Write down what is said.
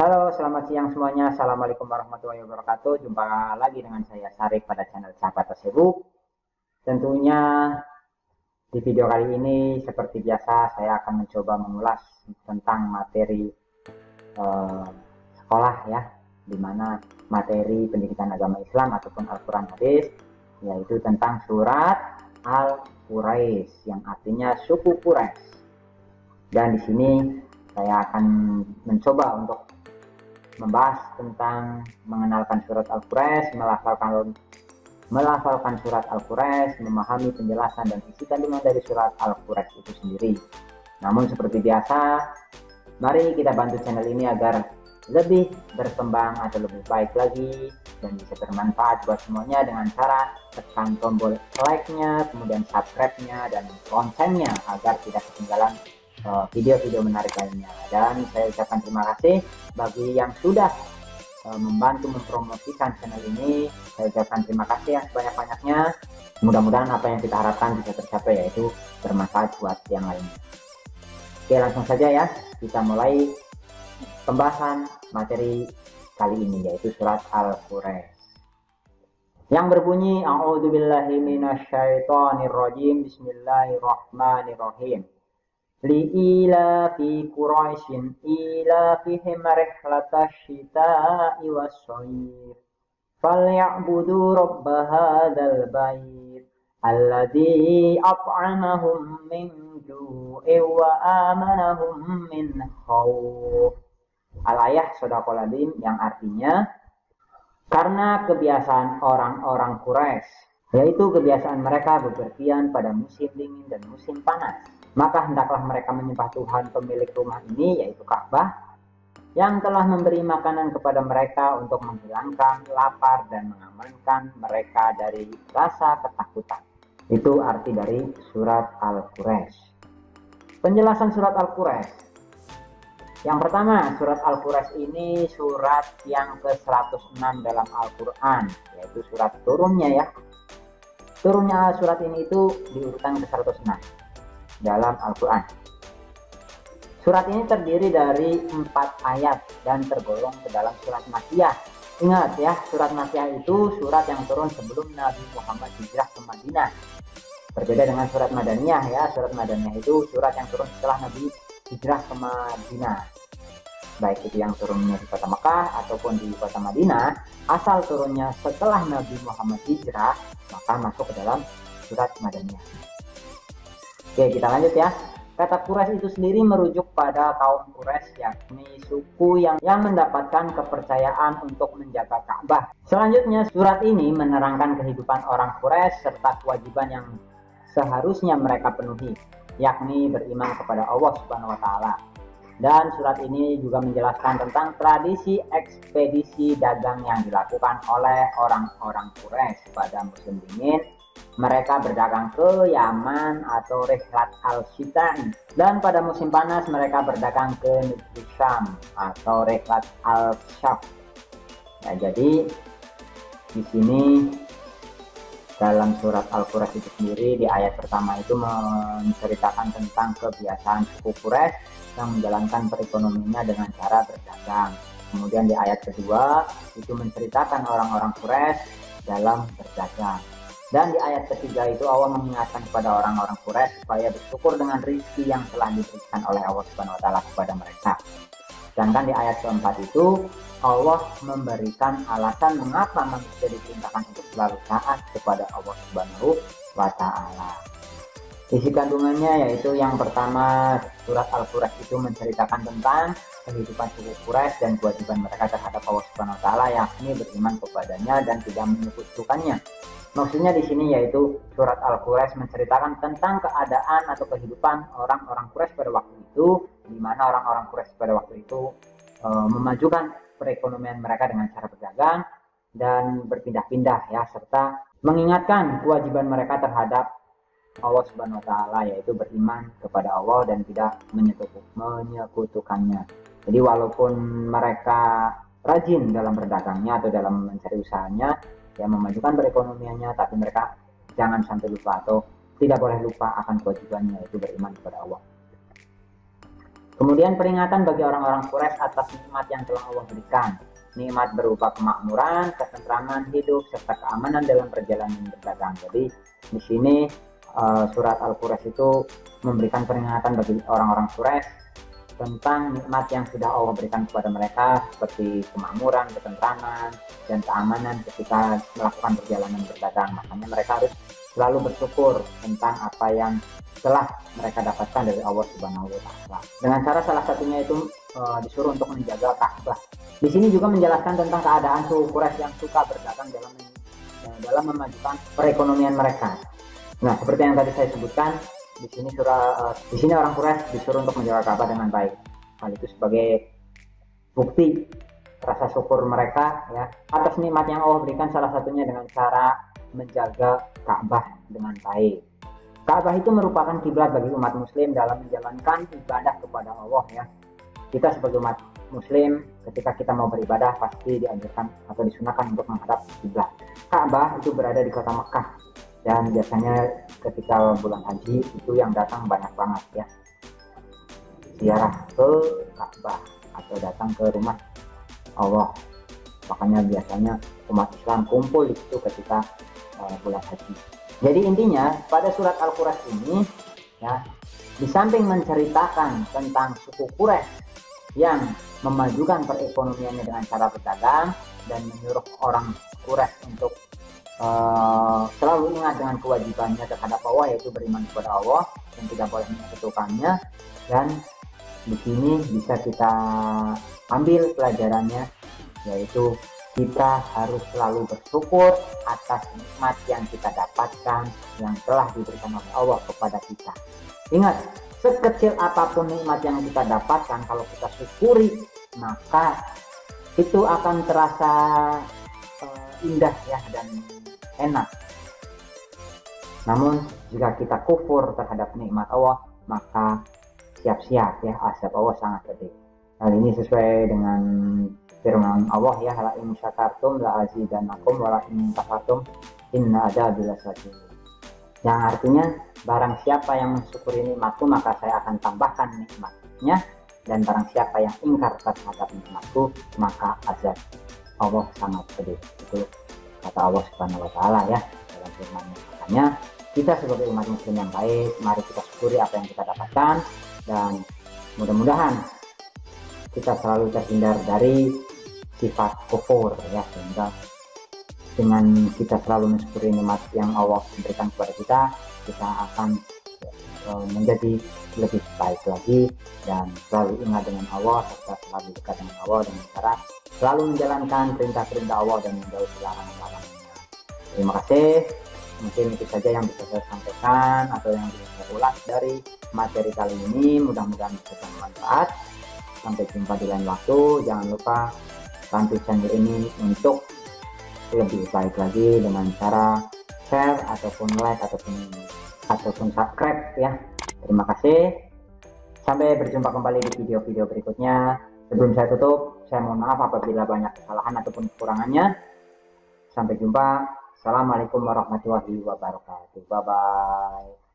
Halo, selamat siang semuanya. Assalamualaikum warahmatullahi wabarakatuh. Jumpa lagi dengan saya Sarif pada channel Sahabat Tersebut. Tentunya di video kali ini seperti biasa saya akan mencoba mengulas tentang materi sekolah ya, di mana materi pendidikan agama Islam ataupun Al-Quran Hadis, yaitu tentang surat Al-Quraisy yang artinya suku Quraisy. Dan di sini saya akan mencoba untuk membahas tentang mengenalkan surat Al-Quraisy, melafalkan surat Al-Quraisy, memahami penjelasan dan isi kandungan dari surat Al-Quraisy itu sendiri. Namun seperti biasa, mari kita bantu channel ini agar lebih berkembang atau lebih baik lagi dan bisa bermanfaat buat semuanya dengan cara tekan tombol like-nya, kemudian subscribe-nya dan kontennya agar tidak ketinggalan video-video menarik lainnya. Dan saya ucapkan terima kasih bagi yang sudah membantu mempromosikan channel ini. Saya ucapkan terima kasih yang sebanyak-banyaknya. Mudah-mudahan apa yang kita harapkan bisa tercapai, yaitu bermanfaat buat yang lainnya. Oke, langsung saja ya, kita mulai pembahasan materi kali ini, yaitu surat Al-Quraisy yang berbunyi a'udzubillahi minasyaitonirrajim, bismillahirrahmanirrahim. Li'ilafi Quraisyin ilafihim rihlatash shita'i was-shayf falya'budu rabb hadzal bait alladzi at'amahum min ju'in wa amanahum min khauf. Al-ayah Shadaqal Adzim, yang artinya karena kebiasaan orang-orang Quraisy, yaitu kebiasaan mereka bepergian pada musim dingin dan musim panas, maka hendaklah mereka menyembah Tuhan pemilik rumah ini, yaitu Ka'bah, yang telah memberi makanan kepada mereka untuk menghilangkan lapar dan mengamankan mereka dari rasa ketakutan. Itu arti dari surat Al-Quraisy. Penjelasan surat Al-Quraisy. Yang pertama, surat Al-Quraisy ini surat yang ke-106 dalam Al-Quran, yaitu surat turunnya ya. Turunnya surat ini itu di urutan ke-106 dalam Al-Quran. Surat ini terdiri dari 4 ayat dan tergolong ke dalam surat Makkiyah. Ingat ya, surat Makkiyah itu surat yang turun sebelum Nabi Muhammad hijrah ke Madinah. Berbeda dengan surat Madaniyah ya, surat Madaniyah itu surat yang turun setelah Nabi hijrah ke Madinah. Baik itu yang turunnya di kota Mekah ataupun di kota Madinah, asal turunnya setelah Nabi Muhammad hijrah, maka masuk ke dalam surat Madaniyah. Oke, kita lanjut ya. Kata Quraisy itu sendiri merujuk pada kaum Quraisy, yakni suku yang mendapatkan kepercayaan untuk menjaga Ka'bah. Selanjutnya, surat ini menerangkan kehidupan orang Quraisy serta kewajiban yang seharusnya mereka penuhi, yakni beriman kepada Allah Subhanahu wa taala. Dan surat ini juga menjelaskan tentang tradisi ekspedisi dagang yang dilakukan oleh orang-orang Quraisy pada musim dingin. Mereka berdagang ke Yaman atau Rihlat al-Shita'i, dan pada musim panas mereka berdagang ke negeri Syam atau Rihlat al-Shaf. Nah, jadi di sini dalam surat Al-Quraisy itu sendiri, di ayat pertama itu menceritakan tentang kebiasaan suku Quraisy yang menjalankan perekonomiannya dengan cara berdagang. Kemudian di ayat kedua itu menceritakan orang-orang Quraisy dalam berdagang. Dan di ayat ketiga itu Allah mengingatkan kepada orang-orang Quraisy supaya bersyukur dengan rezeki yang telah diberikan oleh Allah Subhanahu wa taala kepada mereka. Sedangkan di ayat keempat itu Allah memberikan alasan mengapa manusia diperintahkan untuk selalu taat kepada Allah Subhanahu wa taala. Isi kandungannya yaitu yang pertama, surat Al-Quraisy itu menceritakan tentang kehidupan suku Quraisy dan kewajiban mereka terhadap Allah Subhanahu wa taala, yakni beriman kepadanya dan tidak menyekutukannya. Maksudnya di sini yaitu surat Al-Quraisy menceritakan tentang keadaan atau kehidupan orang-orang Quraisy pada waktu itu, di mana orang-orang Quraisy pada waktu itu memajukan perekonomian mereka dengan cara berdagang dan berpindah-pindah ya, serta mengingatkan kewajiban mereka terhadap Allah Subhanahu wa taala, yaitu beriman kepada Allah dan tidak menyekutukannya. Jadi walaupun mereka rajin dalam berdagangnya atau dalam mencari usahanya, ya memajukan perekonomiannya, tapi mereka jangan sampai lupa atau tidak boleh lupa akan kewajibannya, yaitu beriman kepada Allah. Kemudian peringatan bagi orang-orang Quraisy atas nikmat yang telah Allah berikan. Nikmat berupa kemakmuran, ketentraman hidup, serta keamanan dalam perjalanan berdagang. Jadi di sini surat Al-Quraisy itu memberikan peringatan bagi orang-orang Quraisy tentang nikmat yang sudah Allah berikan kepada mereka, seperti kemakmuran, ketentraman, dan keamanan ketika melakukan perjalanan berdagang. Makanya mereka harus selalu bersyukur tentang apa yang telah mereka dapatkan dari Allah Subhanahu wa Ta'ala. Dengan cara salah satunya itu disuruh untuk menjaga Ka'bah. Di sini juga menjelaskan tentang keadaan suku Quraisy yang suka berdagang dalam memajukan perekonomian mereka. Nah, seperti yang tadi saya sebutkan, di sini orang Quraisy disuruh untuk menjaga Ka'bah dengan baik. Hal itu sebagai bukti rasa syukur mereka ya atas nikmat yang Allah berikan, salah satunya dengan cara menjaga Ka'bah dengan baik. Ka'bah itu merupakan kiblat bagi umat muslim dalam menjalankan ibadah kepada Allah ya. Kita sebagai umat muslim ketika kita mau beribadah pasti dianjurkan atau disunahkan untuk menghadap kiblat. Ka'bah itu berada di kota Mekah dan biasanya ketika bulan haji itu yang datang banyak banget ya. Ziarah ke Ka'bah atau datang ke rumah Allah. Makanya biasanya umat Islam kumpul di situ ketika bulan haji. Jadi intinya pada surat Al-Quraisy ini ya, di samping menceritakan tentang suku Quraisy yang memajukan perekonomiannya dengan cara berdagang dan menyuruh orang Quraisy untuk selalu ingat dengan kewajibannya terhadap Allah, yaitu beriman kepada Allah dan tidak boleh menyekutukannya. Dan di sini bisa kita ambil pelajarannya, yaitu kita harus selalu bersyukur atas nikmat yang kita dapatkan yang telah diberikan oleh Allah kepada kita. Ingat, sekecil apapun nikmat yang kita dapatkan, kalau kita syukuri maka itu akan terasa indah ya dan enak. Namun jika kita kufur terhadap nikmat Allah, maka siap-siap ya, azab Allah sangat pedih. Hal ini sesuai dengan firman Allah ya, la in syakartum la azidannakum wa la in kafartum inna adzabi lasyadid. Yang artinya barang siapa yang mensyukuri nikmatku maka saya akan tambahkan nikmatnya, dan barang siapa yang ingkar terhadap nikmatku maka azab Allah sangat pedih. Itu kata Allah Subhanahu wa Ta'ala ya dalam firman-Nya. Makanya kita sebagai umat muslim yang baik, mari kita syukuri apa yang kita dapatkan dan mudah-mudahan kita selalu terhindar dari sifat kufur ya, sehingga dengan kita selalu mensyukuri nikmat yang Allah berikan kepada kita, kita akan menjadi lebih baik lagi dan selalu ingat dengan Allah serta selalu dekat dengan Allah dengan cara selalu menjalankan perintah-perintah Allah dan menjauhi larangan-larangannya. Terima kasih. Mungkin itu saja yang bisa saya sampaikan atau yang bisa saya ulas dari materi kali ini. Mudah-mudahan bisa bermanfaat. Sampai jumpa di lain waktu. Jangan lupa bantu channel ini untuk lebih baik lagi dengan cara share ataupun like ataupun subscribe ya. Terima kasih. Sampai berjumpa kembali di video-video berikutnya. Sebelum saya tutup, saya mohon maaf apabila banyak kesalahan ataupun kekurangannya. Sampai jumpa. Assalamualaikum warahmatullahi wabarakatuh. Bye bye.